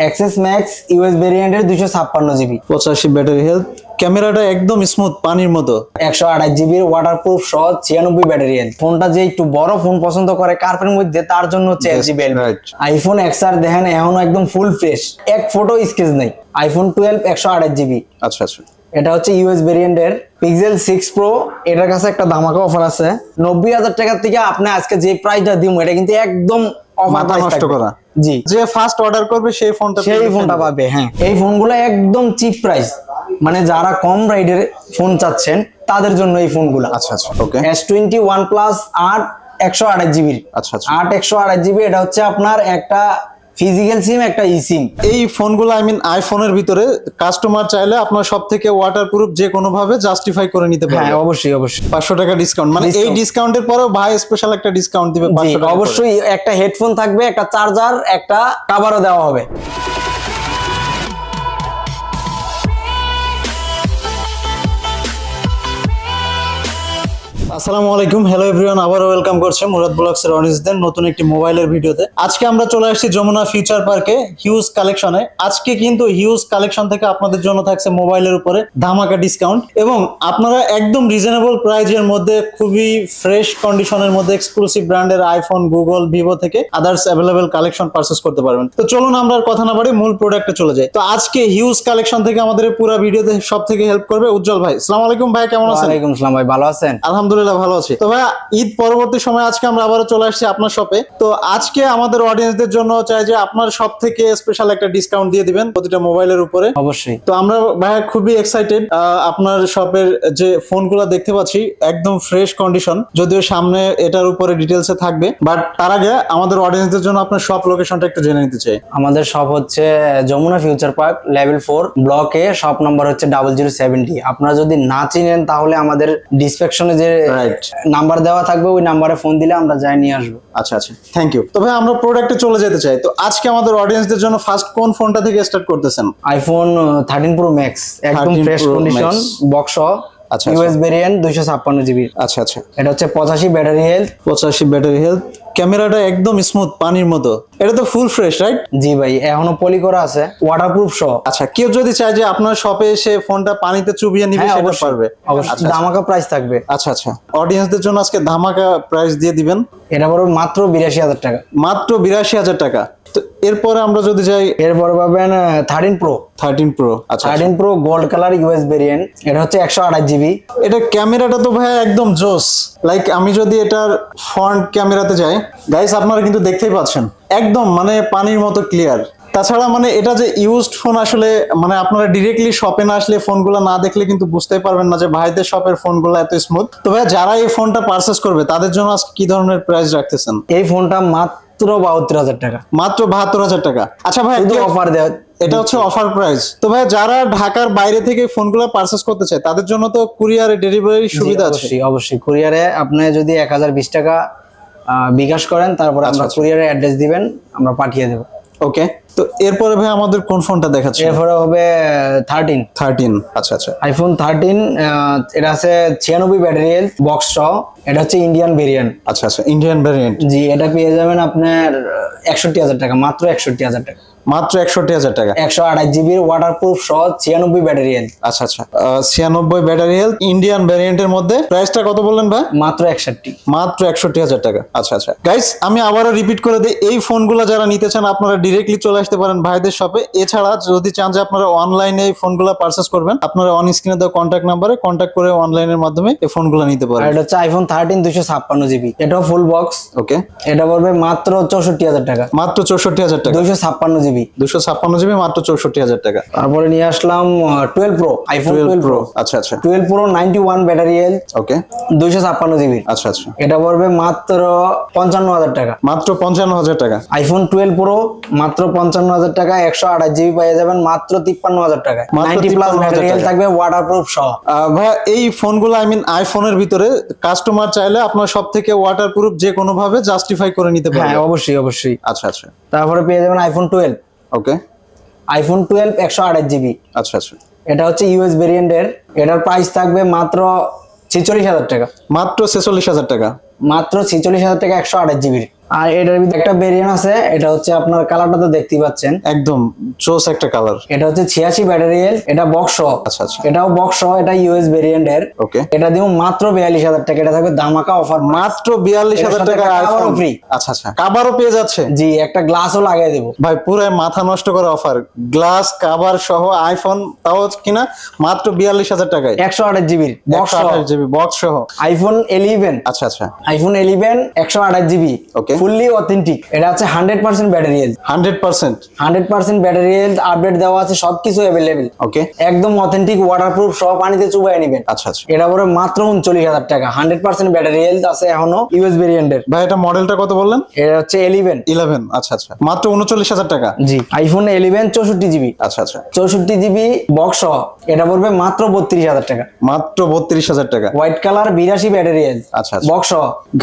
XS max US ভেরিয়েন্টের 256 GB, 85 battery health, ক্যামেরাটা একদম স্মুথ পানির মতো, 128 জিবির ওয়াটারপ্রুফ সহ 96 ব্যাটারি হেলথ। ফোনটা যে একটু বড় ফোন পছন্দ করে কার্পের মধ্যে, তার জন্য হচ্ছে LGB। আইফোন XR দেখেন এখনো একদম ফুল ফ্রেশ, এক ফটো স্কেচ নেই। IPhone 12 128 GB. আচ্ছা আচ্ছা, এটা হচ্ছে ইউএস ভেরিয়েন্টের পিক্সেল 6 প্রো। এটার কাছে একটা ধামাকা অফার আছে, 90,000 টাকার থেকে আপনি আজকে যে প্রাইসটা দিমু এটা কিন্তু একদম অফার প্রাইস নষ্ট করা। জি, যে ফার্স্ট অর্ডার করবে সেই ফোনটা পাবে। হ্যাঁ, এই ফোনগুলো একদম চিপ প্রাইস, মানে যারা কম রাইডের ফোন চাচ্ছেন তাদের জন্য এই ফোনগুলো। আচ্ছা আচ্ছা, ওকে। S20 OnePlus 8 128 GB. আচ্ছা আচ্ছা, 8 128 জিবি। এটা হচ্ছে আপনার একটা ফিজিক্যাল সিম, একটা ই সিম। এই ফোনগুলো আইফোনের ভিতরে কাস্টমার চাইলে আপনার সব থেকে ওয়াটারপ্রুফ যে কোনো ভাবে জাস্টিফাই করে নিতে পারবে। হ্যাঁ, অবশ্যই অবশ্যই। 500 টাকা ডিসকাউন্ট, মানে এই ডিসকাউন্টের পরেও ভাই স্পেশাল একটা ডিসকাউন্ট দিবে 500 টাকা। অবশ্যই একটা হেডফোন থাকবে, একটা চার্জার, একটা কভারও দেওয়া হবে। আসসালামু আলাইকুম, হ্যালো এভরিওয়ান, আবারও ওয়েলকাম করছে মুরাদ ব্লগসের অনিসদের নতুন একটি মোবাইলের ভিডিওতে। আজকে আমরা চলে আসছি যমুনা ফিউচার পার্কে হিউজ কালেকশনে। আজকে কিন্তু হিউজ কালেকশন থেকে আপনাদের জন্য থাকছে মোবাইলের উপরে ধামাকা ডিসকাউন্ট, এবং আপনারা একদম রিজনেবল প্রাইজের মধ্যে খুবই ফ্রেশ কন্ডিশনের মধ্যে এক্সক্লুসিভ ব্র্যান্ডের আইফোন, গুগল, ভিভো থেকে আদার্স অ্যাভেলেবল কালেকশন পারচেজ করতে পারবেন। তো চলুন আমরা আর কথা না বাড়ি মূল প্রোডাক্টে চলে যাই। তো আজকে হিউজ কালেকশন থেকে আমাদের পুরো ভিডিওতে সব থেকে হেল্প করবে উজ্জ্বল ভাই। আসসালামু আলাইকুম ভাই, কেমন আছেন? ওয়ালাইকুম আসসালাম ভাই, ভালো আছেন? আলহামদুলিল্লাহ ভালো আছি। তো ভাই ঈদ পরবর্তী সময় আজকে আমরা আবারও চলে আসছি আপনার শপে। তো আজকে আমাদের অডিয়েন্সদের জন্য চাই যে আপনার শপ থেকে স্পেশাল একটা ডিসকাউন্ট দিয়ে দিবেন প্রতিটা মোবাইলের উপরে। অবশ্যই। তো আমরা ভাই খুবই এক্সাইটেড। আপনার শপের যে ফোনগুলো দেখতে পাচ্ছি একদম ফ্রেশ কন্ডিশন, যদিও সামনে এটার উপরে ডিটেলসে থাকবে, বাট তার আগে আমাদের অডিয়েন্সদের জন্য আপনার শপ লোকেশনটা একটু জেনে নিতে চাই। আমাদের শপ হচ্ছে যমুনা ফিউচার পার্ক লেভেল 4 ব্লকে, শপ নাম্বার হচ্ছে 0070। আপনারা যদি না চিনেন তাহলে আমাদের ডিসক্রিপশনে যে নাম্বার দেওয়া থাকবে ওই নাম্বারে ফোন দিলে আমরা যাই নিয়ে আসবো। আচ্ছা আচ্ছা, থ্যাংক ইউ। তবে আমরা প্রোডাক্টে চলে যেতে চাই। তো আজকে আমাদের অডিয়েন্সদের জন্য ফার্স্ট কোন ফোনটা থেকে স্টার্ট করতেছেন? আইফোন 13 প্রো ম্যাক্স, একদম ফ্রেশ কন্ডিশন, বক্স সহ, আচ্ছা ইউএস ভেরিয়েন্ট 256 জিবি। আচ্ছা আচ্ছা, এটা হচ্ছে 85 ব্যাটারি হেলথ, 85 ব্যাটারি হেলথ, ক্যামেরাটা একদম স্মুথ পানির মতো। এটা তো ফুল ফ্রেশ, রাইট? জি ভাই, এখনো পলি করা আছে, ওয়াটারপ্রুফ সহ। আচ্ছা, কেউ যদি চায় যে আপনার শপে এসে ফোনটা পানিতে চুবিয়ে নিবে সেটা পারবে? অবশ্যই, ধামাকা প্রাইস থাকবে। আচ্ছা আচ্ছা, অডিয়েন্সদের জন্য আজকে ধামাকা প্রাইস দিয়ে দিবেন। এটা পড়বে মাত্র 82,000 টাকা। মাত্র 82,000 টাকা। তো এরপরে আমরা যদি যাই, এরপরে পাবেন 13 প্রো। 13 প্রো, আচ্ছা 13 pro gold colour US variant. এটা হচ্ছে 128 জিবি। এটা ক্যামেরাটা তো ভাই একদম জোস। লাইক আমি যদি এটার ফ্রন্ট ক্যামেরাতে যাই, গাইস আপনারা কিন্তু দেখতেই পাচ্ছেন একদম মানে পানির মতো ক্লিয়ার। তাছাড়া মানে এটা যে ইউজড ফোন, আসলে মানে আপনারা ডিরেক্টলি শপে না আসলে ফোনগুলো না দেখলে কিন্তু বুঝতেই পারবেন না যে ভাইদের শপের ফোনগুলো এত স্মুথ। তো ভাই যারা এই ফোনটা পারচেজ করবে তাদের জন্য আজকে কি ধরনের প্রাইস রাখতেছেন? এই ফোনটা মাত্র 72,000 টাকা। মাত্র 72,000 টাকা। আচ্ছা ভাই, অফার দেওয়া, এটা হচ্ছে অফার প্রাইস। তো ভাই যারা ঢাকার বাইরে থেকে ফোনগুলো পারচেজ করতে চায় তাদের জন্য তো কুরিয়ারে ডেলিভারি সুবিধা আছে? অবশ্যই অবশ্যই, কুরিয়ারে আপনি যদি 1020 টাকা বিকাশ করেন, তারপরে আমরা কুরিয়ারে অ্যাড্রেস দিবেন, আমরা পাঠিয়ে দেব। ওকে। তো এরপরে ভাই আমাদের কোন ফোনটা দেখাচ্ছে? এরপরে হবে 13। আচ্ছা আচ্ছা, আইফোন 13। এটা আছে 96 ব্যাটারি হেলথ, বক্স সহ। এটা হচ্ছে ইন্ডিয়ান ভেরিয়েন্ট। আচ্ছা আচ্ছা, ইন্ডিয়ান ভেরিয়েন্ট। জি, এটা পেয়ে যাবেন আপনার 61,000 টাকা, মাত্র 61,000 টাকা। মাত্র 61,000 টাকা। 128 জিবির ওয়াটারপ্রুফ সহ 96 ব্যাটারি হেলথ। আচ্ছা আচ্ছা, 96 ব্যাটারি হেলথ ইন্ডিয়ান ভ্যারিয়েন্টের মধ্যে। প্রাইসটা কত বললেন ভাই? মাত্র 61। মাত্র 61,000 টাকা। আচ্ছা আচ্ছা গাইস, আমি আবারও রিপিট করে দিই, এই ফোনগুলো যারা নিতে চান আপনারা ডিরেক্টলি চলে আসতে পারেন ভাইদের শপে। এছাড়া যদি চান যে আপনারা অনলাইনে এই ফোনগুলো পারচেজ করবেন, আপনারা অন স্ক্রিনে দেওয়া কন্ট্যাক্ট নাম্বারে কন্ট্যাক্ট করে অনলাইনের মাধ্যমে এই ফোনগুলো নিতে পারেন। এটা হচ্ছে আইফোন 13 256 জিবি। এটাও ফুল বক্স। ওকে। এটা পড়বে মাত্র 64,000 টাকা। মাত্র 64,000 টাকা। 256 জিবি। 256 জিবি, মাত্র 64,000 টাকা। তারপরে নিয়ে আসলাম 12 প্রো, আইফোন 12 প্রো। আচ্ছা আচ্ছা, 12 প্রো 91 ব্যাটারি হেলথ। ওকে। 256 জিবি। আচ্ছা আচ্ছা, এটা পড়বে মাত্র 55,000 টাকা। মাত্র 55,000 টাকা। আইফোন 12 প্রো মাত্র 55,000 টাকা, 128 জিবি পেয়ে যাবেন মাত্র 53,000 টাকা। 90 প্লাস ব্যাটারি হেলথ থাকবে, ওয়াটারপ্রুফ সহ। ভাই এই ফোনগুলো আইফোনের ভিতরে কাস্টমার চাইলে আপনার সব থেকে ওয়াটারপ্রুফ যে কোনো ভাবে জাস্টিফাই করে নিতে পারবে? হ্যাঁ, অবশ্যই অবশ্যই। আচ্ছা আচ্ছা, তারপরে পেয়ে যাবেন আইফোন 12। ওকে। IPhone 12 128 GB. আচ্ছা আচ্ছা, এটা হচ্ছে ইউএস ভেরিয়েন্টের। এটার প্রাইস থাকবে মাত্র 46,000 টাকা। মাত্র 46,000 টাকা। মাত্র 46,000 টাকা, 128 জিবির। আর এটার ভিতরে একটা ভেরিয়েন্ট আছে, এটা হচ্ছে আপনার কালারটা তো দেখতেই পাচ্ছেন, একদম চোস একটা কালার। এটা হচ্ছে 86 ব্যাটারি এর, এটা বক্স। আচ্ছা আচ্ছা, এটাও বক্স, এটা ইউএস ভেরিয়েন্ট এর। ওকে, এটা দিব মাত্র 42,000 টাকা। এটা থাকবে ধামাকা অফার, মাত্র 42,000 টাকা আইফোন ফ্রি। আচ্ছা আচ্ছা, কভারও পেয়ে যাচ্ছে। জি, একটা গ্লাসও লাগিয়ে দেব ভাই, পুরো মাথা নষ্ট করা অফার, গ্লাস কভার সহ আইফোন, তাও কিনা মাত্র 42,000 টাকায়। 128 জিবি বক্স, 128 জিবি বক্স সহ আইফোন 11। আচ্ছা আচ্ছা, আইফোন 11 128 জিবি, ওকে, ফুললি অথেন্টিক। এটা হচ্ছে 100% battery health, 100% battery health, update দেওয়া আছে, সবকিছু अवेलेबल। ওকে, একদম অথেন্টিক, ওয়াটারপ্রুফ, সব পানিতে চুবাই নেবেন। আচ্ছা আচ্ছা, এটা পরে মাত্র 39,000 টাকা। 100% ব্যাটারি হেলথ আছে এখনো, ইউএস ভেরিয়েন্টের। ভাই এটা মডেলটা কত বললেন? এটা হচ্ছে 11। আচ্ছা আচ্ছা, মাত্র 39,000 টাকা। জি, আইফোন 11 64 জিবি। আচ্ছা আচ্ছা, 64 জিবি বক্স, এটা পড়বে মাত্র 32,000 টাকা। মাত্র 32,000 টাকা। হোয়াইট কালার 82 ব্যাটারি হেলথ, আচ্ছা আচ্ছা, বক্স।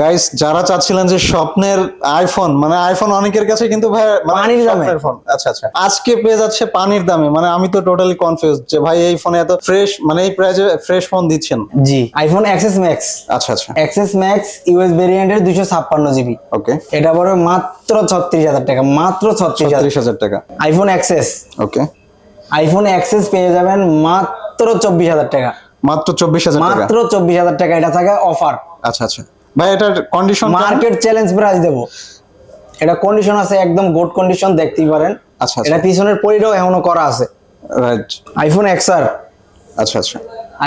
গাইস, যারা চাচ্ছিলেন যে স্বপ্নের আইফোন, মানে আইফোন অনেকের কাছে কিন্তু ভাই পানির দামে ফোন, আচ্ছা আচ্ছা, আজকে পেয়ে যাচ্ছে পানির দামে। মানে আমি তো টোটালি কনফিউজ যে ভাই এই ফোনে এত ফ্রেশ, মানে এই প্রাইসে ফ্রেশ ফোন দিচ্ছেন। জি, আইফোন এক্সএস ম্যাক্স। আচ্ছা আচ্ছা, এক্সএস ম্যাক্স ইউএস ভেরিয়েন্টের 256 জিবি, ওকে, এটা পড়বে মাত্র 36,000 টাকা। মাত্র 36,000 টাকা। আইফোন এক্সএস, ওকে, আইফোন এক্সএস পেয়ে যাবেন মাত্র 24,000 টাকা। মাত্র 24,000 টাকা। মাত্র 24,000 টাকা, এটা থাকে অফার। আচ্ছা আচ্ছা, ভাই এটার কন্ডিশন মার্কেট চ্যালেঞ্জ প্রাইস দেবো। এটা কন্ডিশন আছে, একদম গুড কন্ডিশন, দেখতেই পারেন। আচ্ছা আচ্ছা, এটা পিছনের পরিটাও এখনো করা আছে। Right, iPhone XR. আচ্ছা আচ্ছা,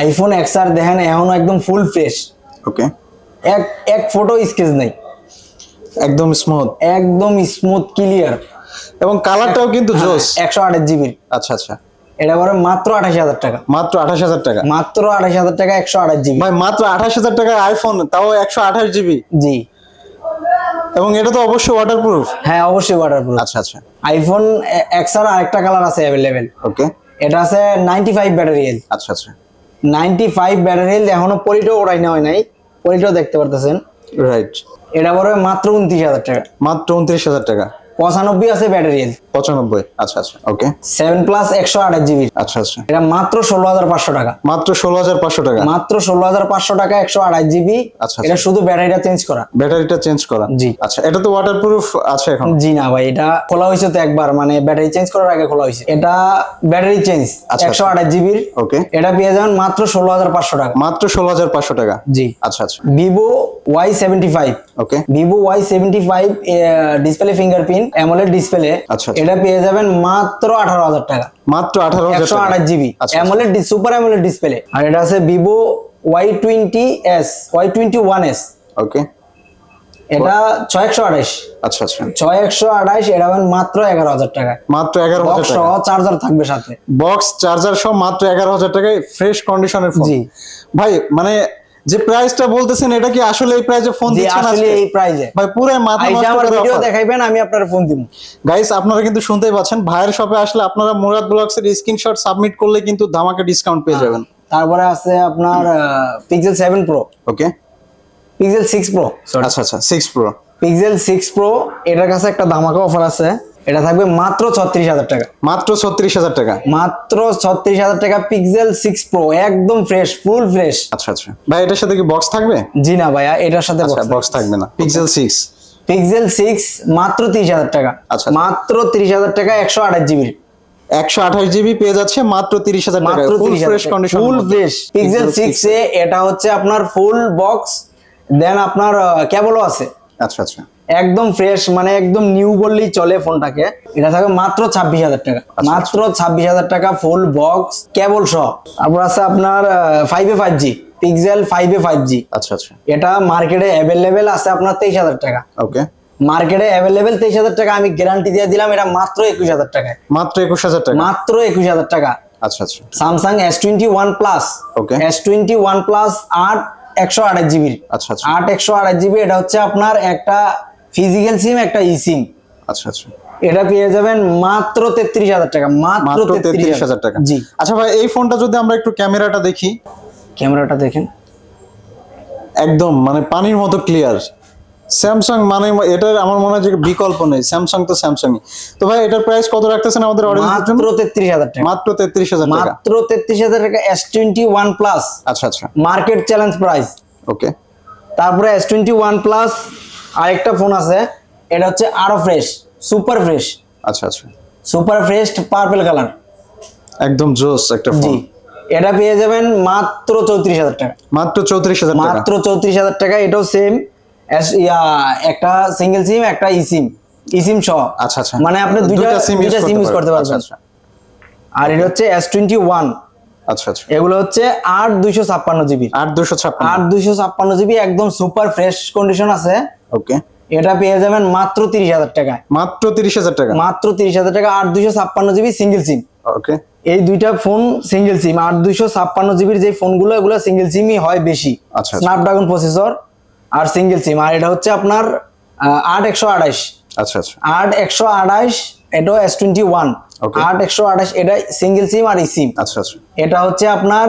আইফোন এক্সআর দেখেন এখনো একদম ফুল ফ্রেশ, ওকে, এক ফটো স্কেচ নেই, একদম স্মুথ, একদম স্মুথ ক্লিয়ার, এবং কালারটাও কিন্তু জোস। 128 জিবি। আচ্ছা আচ্ছা, এটা পরে মাত্র 28,000 টাকা। মাত্র 28,000 টাকা। মাত্র 28,000 টাকা, 128 জিবি। ভাই মাত্র 28,000 টাকায় আইফোন, তাও 128 জিবি। জি, এবং এটা তো অবশ্যই ওয়াটারপ্রুফ। হ্যাঁ অবশ্যই ওয়াটারপ্রুফ। আচ্ছা আচ্ছা, আইফোন এক্সআর আরেকটা কালার আছে अवेलेबल, ওকে, এটা আছে 95 ব্যাটারি হেলথ। আচ্ছা আচ্ছা, 95 ব্যাটারি হেলথ, এখনো পরিটাও ওড়াই না হয় নাই, পরিটাও দেখতে পারতেছেন। রাইট, এটা পড়বে মাত্র 29,000 টাকা। মাত্র 29,000 টাকা। 95 আছে ব্যাটারি হেলথ, 95, আচ্ছা আচ্ছা, ওকে, 7 প্লাস 128 জিবি। আচ্ছা আচ্ছা, এটা মাত্র 16,500 টাকা। মাত্র 16,500 টাকা। মাত্র 16,500 টাকা, 128 জিবি। আচ্ছা, এটা শুধু ব্যাটারিটা চেঞ্জ করা। ব্যাটারিটা চেঞ্জ করা। জি। আচ্ছা, এটা তো ওয়াটারপ্রুফ আছে এখন? জি না ভাই, এটা খোলা হয়েছে তো একবার, মানে ব্যাটারি চেঞ্জ করার আগে খোলা হয়েছে। এটা ব্যাটারি চেঞ্জ, আচ্ছা, 128 জিবির। ওকে, এটা পেয়ে যাবেন মাত্র 16,500 টাকা। মাত্র 16,500 টাকা। জি, আচ্ছা আচ্ছা, Vivo Y75। Okay, Vivo Y75 display fingerprint AMOLED display. আচ্ছা, এটা পেয়ে যাবেন মাত্র 18,000 টাকা। মাত্র 18,000 টাকা, 128 GB AMOLED super AMOLED display. আর এটা আছে ভিভো Y20s, Y21s। ওকে, এটা 6128। আচ্ছা আচ্ছা, 6128, এটা পাবেন মাত্র 11,000 টাকা। মাত্র 11,000 টাকা। সহ চার্জার থাকবে সাথে, বক্স চার্জার সহ মাত্র 11,000 টাকায় ফ্রেশ কন্ডিশনের ফোন। জি ভাই, মানে যে প্রাইসটা বলতেছেন, এটা কি আসলে এই প্রাইসে ফোন জি, দিচ্ছেন? আসলে এই প্রাইসে ভাই পুরো মাথা নষ্ট আমার করে ভিডিও offer। দেখাইবেন, আমি আপনার ফোন দিব। গাইস, আপনারা কিন্তু শুনতেই পাচ্ছেন, ভাইয়ের শপে আসলে আপনারা মুরাদ ব্লগস এর স্ক্রিনশট সাবমিট করলে কিন্তু ধামাকা ডিসকাউন্ট পেয়ে যাবেন। তারপরে আছে আপনার পিক্সেল 7 প্রো, ওকে, পিক্সেল 6 প্রো, আচ্ছা আচ্ছা, 6 প্রো, পিক্সেল 6 প্রো। এটার কাছে একটা ধামাকা অফার আছে, এটা থাকবে মাত্র 36,000 টাকা। মাত্র 36,000 টাকা। মাত্র 36,000 টাকা, পিক্সেল 6 প্রো, একদম ফ্রেশ, ফুল ফ্রেশ। আচ্ছা আচ্ছা, ভাই এটার সাথে কি বক্স থাকবে? জি না ভাইয়া, এটার সাথে বক্স থাকবে না। পিক্সেল 6, পিক্সেল 6 মাত্র 30,000 টাকা। আচ্ছা, মাত্র 30,000 টাকা, 128 জিবি, 128 জিবি পেয়ে যাচ্ছে মাত্র 30,000 টাকা। মাত্র full fresh condition, full fresh pixel 6 এ। এটা হচ্ছে আপনার ফুল বক্স, দেন আপনার কেবলও আছে। আচ্ছা আচ্ছা, একদম ফ্রেশ, মানে একদম নিউ বললেই চলে ফোনটাকে। এটা থাকবে মাত্র 26,000 টাকা। মাত্র 26,000 টাকা, ফুল বক্স কেবল সহ। তারপর আছে আপনার 5A 5G, pixel 5A 5G। আচ্ছা আচ্ছা, এটা মার্কেটে অ্যাভেলেবেল আছে আপনার 23,000 টাকা। ওকে, মার্কেটে অ্যাভেলেবেল 23,000 টাকা, আমি গ্যারান্টি দিয়ে দিলাম এটা মাত্র 21,000 টাকায়। মাত্র 21,000 টাকা। মাত্র 21,000 টাকা। আচ্ছা আচ্ছা, স্যামসাং S21 প্লাস, ওকে, S21 প্লাস 8 128 জিবি। আচ্ছা আচ্ছা, 8 128 জিবি। এটা হচ্ছে আপনার একটা ফিজিক্যাল সিম, একটা ই সিম। আচ্ছা আচ্ছা, এটা পেয়ে যাবেন মাত্র 33,000 টাকা। মাত্র 33,000 টাকা। জি। আচ্ছা ভাই, এই ফোনটা যদি আমরা একটু ক্যামেরাটা দেখি, ক্যামেরাটা দেখেন, একদম মানে পানির মতো ক্লিয়ার। স্যামসাং মানে এটার আমার মনে হয় যে বিকল্প নেই। স্যামসাং তো স্যামসাংই। তো ভাই এটার প্রাইস কত রাখতেছেন আমাদের অডিয়েন্সের জন্য? মাত্র 33,000 টাকা। মাত্র 33,000 টাকা। মাত্র 33,000 টাকা, S21 প্লাস। আচ্ছা আচ্ছা, মার্কেট চ্যালেঞ্জ প্রাইস। ওকে। তারপরে S21 প্লাস আরেকটা ফোন আছে, এটা হচ্ছে আরো ফ্রেশ, সুপার ফ্রেশ। আচ্ছা আচ্ছা, সুপার ফ্রেশ পার্পল কালার, একদম জোস একটা ফোন। জি এটা পেয়ে যাবেন মাত্র 34,000 টাকা। মাত্র 34,000 টাকা, মাত্র 34,000 টাকা। এটাও সেম একটা সিঙ্গেল সিম, একটা ইসিম, ইসিম সহ। আচ্ছা আচ্ছা, মানে আপনি দুইটা সিম ইউজ করতে পারবেন। আচ্ছা আর এটা হচ্ছে S21। আচ্ছা আচ্ছা, এগুলো হচ্ছে 8 256 জিবি, 8 256 জিবি, একদম সুপার ফ্রেশ কন্ডিশন আছে। ওকে, এটা পেয়ে যাবেন মাত্র 30,000 টাকায়। মাত্র 30,000 টাকা, মাত্র 30,000 টাকা। 8 256 জিবি সিঙ্গেল সিম। ওকে, এই দুইটা ফোন সিঙ্গেল সিম। 8 256 জিবির যে ফোনগুলো, এগুলো সিঙ্গেল সিমই হয় বেশি। আচ্ছা, স্ন্যাপড্রাগন প্রসেসর আর সিঙ্গেল সিম। আর এটা হচ্ছে আপনার 8 128। আচ্ছা আচ্ছা, 8 128, এটাও S21। Okay. 8 128 এটা সিঙ্গেল সিম আর সিম। আচ্ছা আচ্ছা, এটা হচ্ছে আপনার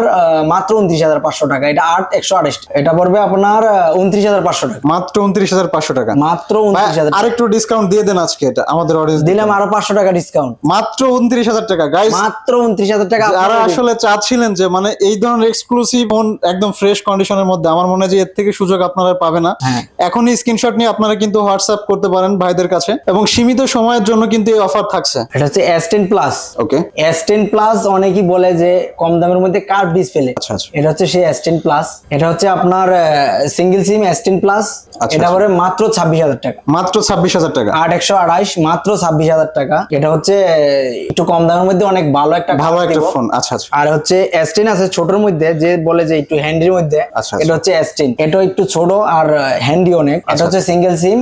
মাত্র 29,500 টাকা। এটা 8 128, এটা পড়বে আপনার 29,500 টাকা। মাত্র 29,500 টাকা। মাত্র 29,000 টাকা। আরেকটু ডিসকাউন্ট দিয়ে দেন আজকে, এটা আমাদের অডিয়েন্স দিলাম আরো 500 টাকা ডিসকাউন্ট। মাত্র 29,000 টাকা গাইস, মাত্র 29,000 টাকা। যারা আসলে চাচ্ছিলেন যে মানে এই ধরনের এক্সক্লুসিভ ফোন একদম ফ্রেশ কন্ডিশনের মধ্যে, আমার মনে হয় যে এর থেকে সুযোগ আপনারা পাবে না। হ্যাঁ। এখনই স্ক্রিনশট নিয়ে আপনারা কিন্তু হোয়াটসঅ্যাপ করতে পারেন ভাইদের কাছে, এবং সীমিত সময়ের জন্য কিন্তু এই অফার থাকছে। এটা হচ্ছে S10 প্লাস। ওকে, S10 প্লাস অনেকেই বলে যে কম দামের মধ্যে কার্ভ ডিসপ্লে। আচ্ছা আচ্ছা, এটা হচ্ছে সেই S10 প্লাস। এটা হচ্ছে আপনার সিঙ্গেল সিম S10 প্লাস। আচ্ছা, এটা পড়বে মাত্র 26,000 টাকা। মাত্র 26,000 টাকা। 8 128 মাত্র 26,000 টাকা। এটা হচ্ছে একটু কম দামের মধ্যে অনেক ভালো একটা ফোন। আচ্ছা আচ্ছা, আর হচ্ছে S10 আছে ছোটর মধ্যে, যে বলে যে একটু হ্যান্ডির মধ্যে। আচ্ছা, এটা হচ্ছে S10, এটা একটু ছোট আর হ্যান্ডি অনেক। এটা হচ্ছে সিঙ্গেল সিম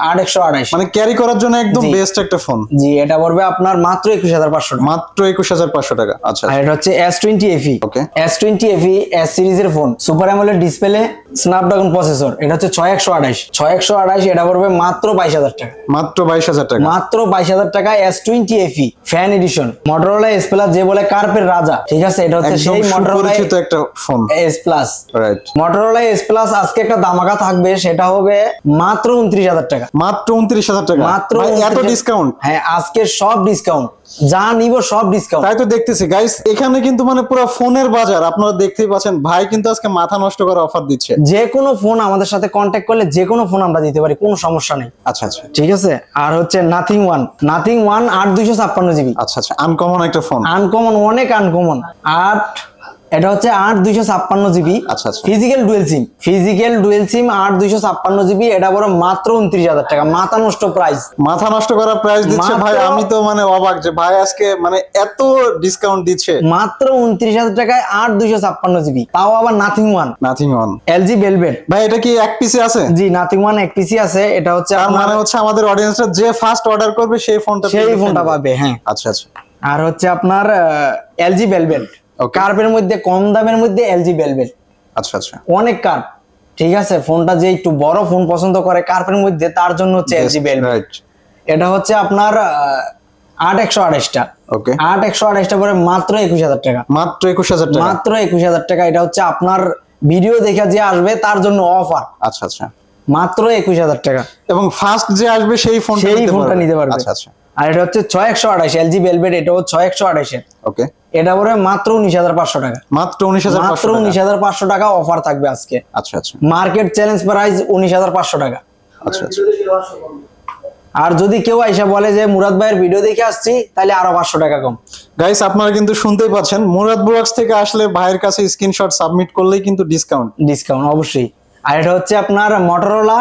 8 128, মানে ক্যারি করার জন্য একদম বেস্ট একটা ফোন। জি এটা পড়বে আপনার মাত্র 21,500 টাকা। মাত্র 21,500 টাকা। আচ্ছা, আর এটা হচ্ছে S20 FE। ওকে, S20 FE S সিরিজের phone, super AMOLED display, Snapdragon processor. এটা হচ্ছে 6 128, এটা পড়বে মাত্র 22,000 টাকা। মাত্র 22,000 টাকা। মাত্র 22,000 টাকা। S20 FE fan addition, Motorola S plus, যে বলে কার্পের রাজা, ঠিক আছে? এটা হচ্ছে সেই মটোরোলা একটা phone S plus. Right, Motorola S plus আজকে একটা ধামাকা থাকবে, সেটা হবে মাত্র 29,000 টাকা। মাত্র 29,000 টাকা। মাত্র এত ডিসকাউন্ট? হ্যাঁ, আজকে সব ডিসকাউন্ট, যা নিব সব ডিসকাউন্ট। তাই তো দেখতেছি গাইস, এখানে কিন্তু মানে পুরো ফোনের বাজার আপনারা দেখতেই পাচ্ছেন। ভাই কিন্তু আজকে মাথা নষ্ট করে অফার দিচ্ছে। যে কোনো ফোন আমাদের সাথে কন্ট্যাক্ট করলে যে কোনো ফোন আমরা দিতে পারি, কোনো সমস্যা নেই। আচ্ছা আচ্ছা, ঠিক আছে। আর হচ্ছে নাথিং ওয়ান 8 256 জিবি। আচ্ছা আচ্ছা, আনকমন একটা ফোন। আনকমন, অনেক আনকমন। এটা হচ্ছে 8 256 জিবি। আচ্ছা আচ্ছা, ফিজিক্যাল ডুয়েল সিম, 8 256 জিবি। এটা বড় মাত্র 29,000 টাকা। মাথা নষ্ট প্রাইস, মাথা নষ্ট করা প্রাইস দিচ্ছে ভাই। আমি তো মানে অবাক যে ভাই আজকে মানে এত ডিসকাউন্ট দিচ্ছে। মাত্র 29,000 টাকায় 8 256 জিবি, তাও আবার nothing one. Nothing one LG velvet. ভাই এটা কি এক পিসে আছে? জি, নাথিং ওয়ান এক পিসি আছে। এটা হচ্ছে তার মানে হচ্ছে আমাদের অডিয়েন্সরা যে ফার্স্ট অর্ডার করবে সেই ফোনটা পাবে। হ্যাঁ, আচ্ছা আচ্ছা। আর হচ্ছে আপনার LG ভেলভেট, Okay. কার্ভের মধ্যে কম দামের মধ্যে LG ভেলভেট। আচ্ছা আচ্ছা, অনেক কার্ভ, ঠিক আছে? ফোনটা যে একটু বড় ফোন পছন্দ করে কার্ভের মধ্যে, তার জন্য হচ্ছে LG ভেলভেট। রাইট, এটা হচ্ছে আপনার 8 128টা। ওকে, 8 128টা পরে মাত্র 21,000 টাকা। মাত্র 21,000 টাকা। মাত্র 21,000 টাকা। এটা হচ্ছে আপনার ভিডিও দেখে যে আসবে তার জন্য অফার। আচ্ছা আচ্ছা, মাত্র 21,000 টাকা। এবং ফার্স্ট যে আসবে সেই ফোনটা নিতে পারবে। আচ্ছা আচ্ছা। আর এটা হচ্ছে 6 128 LG ভেলভেট। এটাও 6 128 এর। ওকে, এটা পরে মাত্র 19,500 টাকা। মাত্র 19,500 মাত্র 19,500 টাকা অফার থাকবে আজকে। আচ্ছা আচ্ছা, মার্কেট চ্যালেঞ্জ প্রাইস 19,500 টাকা। আচ্ছা আচ্ছা। আর যদি কেউ আইসা বলে যে মুরাদ ভাইয়ের ভিডিও দেখে আসছি, তাহলে আরো 500 টাকা কম। গাইস আপনারা কিন্তু শুনতেই পাচ্ছেন, মুরাদ ব্লগস থেকে আসলে ভাইয়ের কাছে স্ক্রিনশট সাবমিট করলেই কিন্তু ডিসকাউন্ট অবশ্যই। আর এটা হচ্ছে আপনার মটোরোলা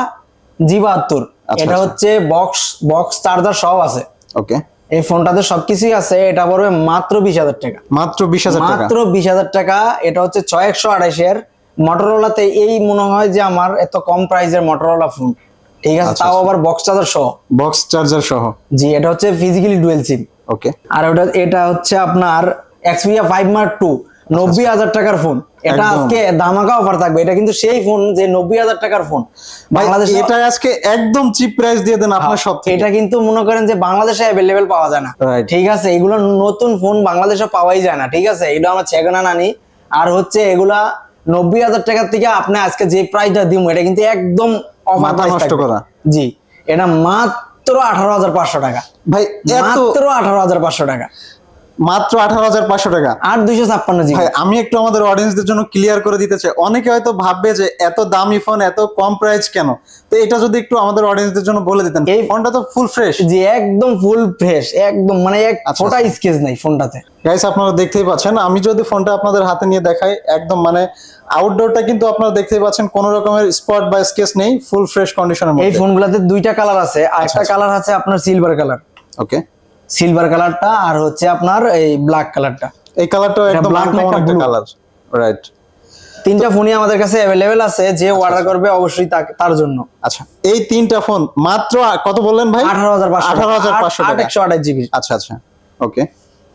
G72। এটা হচ্ছে বক্স চার্জার সব আছে। ওকে, এই ফোনটাতে সবকিছুই আছে। এটা পড়বে মাত্র 20,000 টাকা। মাত্র 20,000 টাকা। মাত্র 20,000 টাকা। এটা হচ্ছে 6 128 এর মটোরোলাতে। এই মনে হয় যে আমার এত কম প্রাইসের মটোরোলা ফোন, ঠিক আছে? তাও আবার বক্স চার্জার সহ। জি, এটা হচ্ছে ফিজিক্যালি ডুয়েল সিম। ওকে, আর এটা হচ্ছে আপনার Xperia 5 Mark II 90,000 টাকার ফোন। এটা আজকে ধামাকা অফার থাকবে। এটা কিন্তু সেই ফোন যে 90,000 টাকার ফোন বাংলাদেশে। এটা আজকে একদম চিপ প্রাইস দিয়ে দেন আপনার সব থেকে। এটা কিন্তু মনে করেন যে বাংলাদেশে अवेलेबल পাওয়া যায় না, ঠিক আছে? এগুলো নতুন ফোন বাংলাদেশে পাওয়াই যায় না, ঠিক আছে? এটা আমরা সেকেন্ড আনি। আর হচ্ছে এগুলা 90,000 টাকার থেকে আপনি আজকে যে প্রাইসটা দিমু, এটা কিন্তু একদম অফার প্রাইস নষ্ট করা। জি, এটা মাত্র 18,500 টাকা। ভাই মাত্র 18,500 টাকা। মাত্র 18,500 টাকা। 8256 জিবি। ভাই আমি একটু আমাদের অডিয়েন্সদের জন্য ক্লিয়ার করে দিতে চাই, অনেকে হয়তো ভাববে যে এত দামি ফোন এত কম প্রাইস কেন, তো এটা যদি একটু আমাদের অডিয়েন্সদের জন্য বলে দিতেন। এই ফোনটা তো ফুল ফ্রেশ। জি একদম ফুল ফ্রেশ, একদম মানে এক ফোঁটা স্কেচ নাই ফোনটাতে। গাইস আপনারা দেখতেই পাচ্ছেন, আমি যদি ফোনটা আপনাদের হাতে নিয়ে দেখাই, একদম মানে আউটডোরটা কিন্তু আপনারা দেখতেই পাচ্ছেন কোনো রকমের স্পট বা স্কেচ নেই, ফুল ফ্রেশ কন্ডিশনের মধ্যে। এই ফোনগুলোতে দুইটা কালার আছে, আর একটা কালার আছে আপনার সিলভার কালার। ওকে, সিলভার কালারটা আর হচ্ছে আপনার এই ব্ল্যাক কালারটা। এই কালারটাও একদম আনকমন একটা কালার, রাইট। তিনটা ফোনই আমাদের কাছে अवेलेबल আছে, যে অর্ডার করবে অবশ্যই তার জন্য। আচ্ছা, এই তিনটা ফোন মাত্র কত বললেন ভাই? 18,500 টাকা, 828 জিবি। আচ্ছা আচ্ছা, ওকে।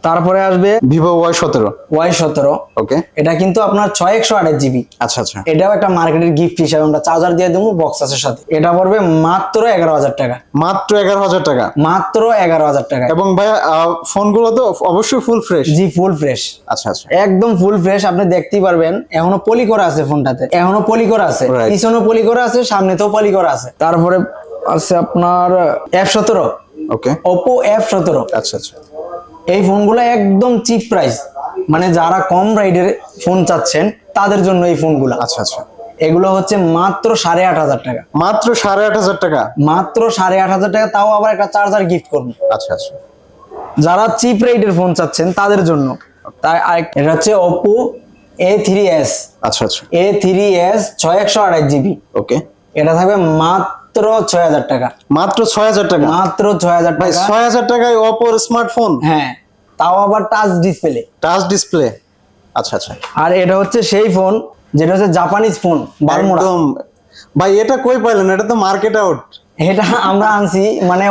তারপরে আসবে Vivo Y17। Y17, ওকে, এটা কিন্তু আপনার 6128 জিবি। আচ্ছা আচ্ছা, এটাও একটা মার্কেটের গিফট হিসেবে আমরা চার্জার দিয়ে দেবো, বক্স আছে সাথে। এটা পড়বে মাত্র 11,000 টাকা। মাত্র 11,000 টাকা, মাত্র 11,000 টাকা। এবং ভাই ফোনগুলো তো অবশ্যই ফুল ফ্রেশ। জি ফুল ফ্রেশ, আচ্ছা আচ্ছা, একদম ফুল ফ্রেশ। আপনি দেখতেই পারবেন এখনো পলি করা আছে ফোনটাতে, এখনো পলি করা আছে, পিছনেও পলি করা আছে, সামনেতেও পলি করা আছে। তারপরে আছে আপনার F17। ওকে, Oppo F17। আচ্ছা আচ্ছা, এই ফোনগুলো একদম চিপ প্রাইস, মানে যারা কম রাইডের ফোন চাচ্ছেন তাদের জন্য এই ফোনগুলো। আচ্ছা আচ্ছা, এগুলো হচ্ছে মাত্র 8,500 টাকা। মাত্র 8,500 টাকা, মাত্র 8,500 টাকা, তাও আবার একটা চার্জার গিফট করবো। আচ্ছা আচ্ছা, যারা চিপ রেটের ফোন চাচ্ছেন তাদের জন্য। তাই এটা হচ্ছে Oppo A3s। আচ্ছা আচ্ছা, A3s 6128 জিবি। ওকে, এটা থাকবে মাত্র 6,000 টাকা। মাত্র 6,000 টাকা, মাত্র 6,000 ভাই টাকা। 6,000 টাকায় Oppo স্মার্টফোন, হ্যাঁ, তাও আবার টাচ ডিসপ্লে। টাচ ডিসপ্লে, আচ্ছা আচ্ছা। আর এটা হচ্ছে সেই ফোন যেটা হচ্ছে জাপানিজ ফোন, বারমুডা। একদম ভাই, এটা কই পাইলেন? এটা তো মার্কেট আউট। এটা আমরা আনছি, মানে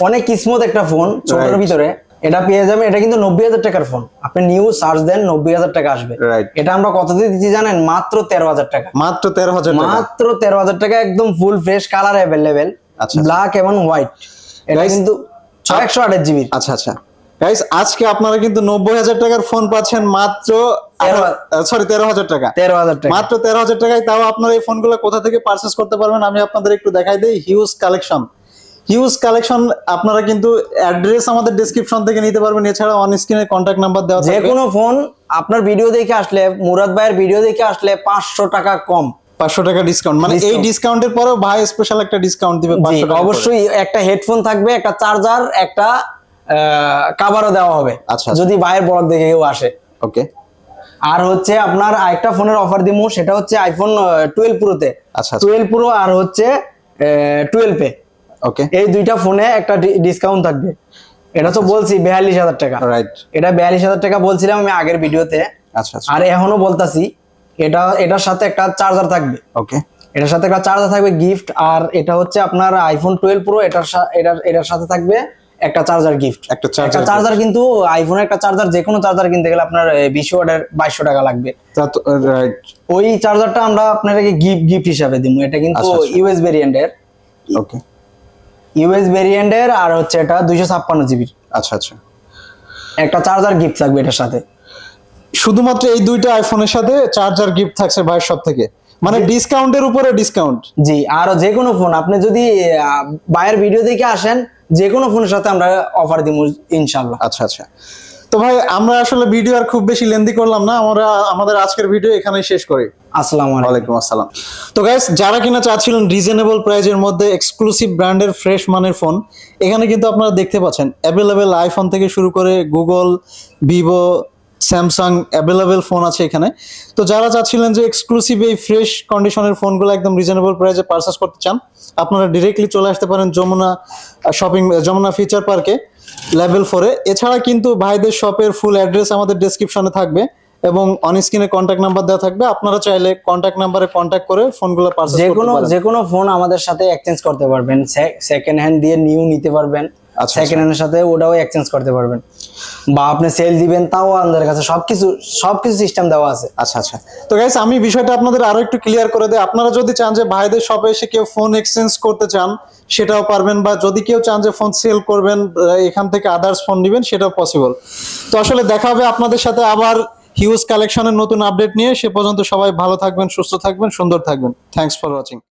অনেক কিসমত একটা ফোন ছোটর ভিতরে। এটা পেয়ে যাবেন, এটা কিন্তু 90,000 টাকার ফোন। আপনি নিউ সার্চ দেন 90,000 টাকা আসবে। এটা আমরা কত দিয়ে দিচ্ছি জানেন? মাত্র 13,000 টাকা। মাত্র 13,000 টাকা, মাত্র 13,000 টাকা, একদম full fresh, colour available, black এবং হোয়াইট। এটা কিন্তু 6128 জিবি। আচ্ছা আচ্ছা গাইস, আজকে আপনারা কিন্তু 90,000 টাকার ফোন পাচ্ছেন মাত্র 13,000 টাকা। 13,000 টাকা, মাত্র 13,000 টাকায়। তাও আপনারা এই ফোনগুলো কোথা থেকে পারচেজ করতে পারবেন আমি আপনাদের একটু দেখাই দেই। Huge collection, huge collection. আপনারা কিন্তু অ্যাড্রেস আমাদের ডেসক্রিপশন থেকে নিতে পারবেন, এছাড়া অন স্ক্রিনে কন্ট্যাক্ট নাম্বার দেওয়া থাকবে। যে কোনো ফোন আপনার ভিডিও দেখে আসলে, মুরাদ ভাইয়ের ভিডিও দেখে আসলে 500 টাকা কম, 500 টাকা ডিসকাউন্ট। মানে এই ডিসকাউন্টের পরেও ভাই স্পেশাল একটা ডিসকাউন্ট দিবে 500 টাকা। অবশ্যই একটা হেডফোন থাকবে, একটা চার্জার, একটা কভারও দেওয়া হবে যদি ভাইয়ের ব্লগ দেখে কেউ আসে। ওকে, আর হচ্ছে আপনার আরেকটা ফোনের অফার দিমু, সেটা হচ্ছে আইফোন 12 প্রোতে। আচ্ছা, 12 প্রো আর হচ্ছে 12 পে। ওকে, এই দুইটা ফোনে একটা ডিসকাউন্ট থাকবে। এটা তো বলছি 42,000 টাকা, রাইট। এটা 42,000 টাকা বলছিলাম আমি আগের ভিডিওতে। আচ্ছা আচ্ছা, আর এখনো বলতাছি, এটার সাথে একটা চার্জার থাকবে। ওকে, এটার সাথে একটা চার্জার থাকবে গিফট। আর এটা হচ্ছে আপনার আইফোন 12 প্রো, এটার সাথে থাকবে একটা চার্জার গিফট। একটা চার্জার, কিন্তু আইফোনের একটা চার্জার, যে কোনো চার্জার কিনতে গেলে আপনার 20 ওয়াটের 2200 টাকা লাগবে। রাইট। ওই চার্জারটা আমরা আপনাকে গিফট হিসাবে দিব। এটা কিন্তু ইউএস ভেরিয়েন্টের। ওকে, ইউএস ভেরিয়েন্টের, আর হচ্ছে এটা 256 জিবি। আচ্ছা আচ্ছা, একটা চার্জার গিফট থাকবে এটার সাথে। শুধুমাত্র এই দুইটা আইফোনের সাথে চার্জার গিফট থাকছে ভাইয়ের সব থেকে, মানে ডিসকাউন্টের উপরে ডিসকাউন্ট। জি, আর যে কোনো ফোন আপনি যদি ভাইয়ের ভিডিও দেখে আসেন, যে কোনো ফোনের সাথে আমরা অফার দিব ইনশাআল্লাহ। আচ্ছা আচ্ছা, তো ভাই আমরা আসলে ভিডিও আর খুব বেশি লেন্দি করলাম না, আমরা আমাদের আজকের ভিডিও এখানেই শেষ করি। আসসালামু আলাইকুম। আসসালাম। তো গাইস, যারা কিনা চাচ্ছিলেন রিজনেবল প্রাইজের মধ্যে এক্সক্লুসিভ ব্র্যান্ডের ফ্রেশ মানের ফোন, এখানে কিন্তু আপনারা দেখতে পাচ্ছেন অ্যাভেলেবেল আইফোন থেকে শুরু করে Google, Vivo, Samsung available phone আছে এখানে। তো যারা চাচ্ছিলেন যে এক্সক্লুসিভ এই ফ্রেশ কন্ডিশনের ফোনগুলো একদম রিজনেবল প্রাইসে পারচেস করতে চান, আপনারা ডিরেক্টলি চলে আসতে পারেন যমুনা ফিচার পার্কে লেভেল 4-এ। এছাড়া কিন্তু ভাইদের শপের ফুল অ্যাড্রেস আমাদের ডেসক্রিপশনে থাকবে এবং অন স্ক্রিনে কন্ট্যাক্ট নাম্বার দেওয়া থাকবে। আপনারা চাইলে কন্ট্যাক্ট নাম্বারে কন্ট্যাক্ট করে ফোনগুলো পারচেজ করতে পারবেন। যে কোনো ফোন আমাদের সাথে এক্সচেঞ্জ করতে পারবেন, সেকেন্ড হ্যান্ড দিয়ে নিউ নিতে পারবেন, সেকেন্ড হ্যান্ডের সাথে ওটাও এক্সচেঞ্জ করতে পারবেন, বা আপনি সেল দিবেন তাও আমাদের কাছে সবকিছু সিস্টেম দেওয়া আছে। আচ্ছা আচ্ছা, তো গাইস আমি বিষয়টা আপনাদের আরো একটু ক্লিয়ার করে দেই। আপনারা যদি চান যে ভাইদের শপে এসে কেউ ফোন এক্সচেঞ্জ করতে চান সেটাও পারবেন, বা যদি কেউ চান যে ফোন সেল করবেন এখান থেকে আদার্স ফোন নেবেন সেটাও পসিবল। তো আসলে দেখা হবে আপনাদের সাথে আবার হিউজ কালেকশনের নতুন আপডেট নিয়ে। সে পর্যন্ত সবাই ভালো থাকবেন, সুস্থ থাকবেন, সুন্দর থাকবেন। Thanks for watching.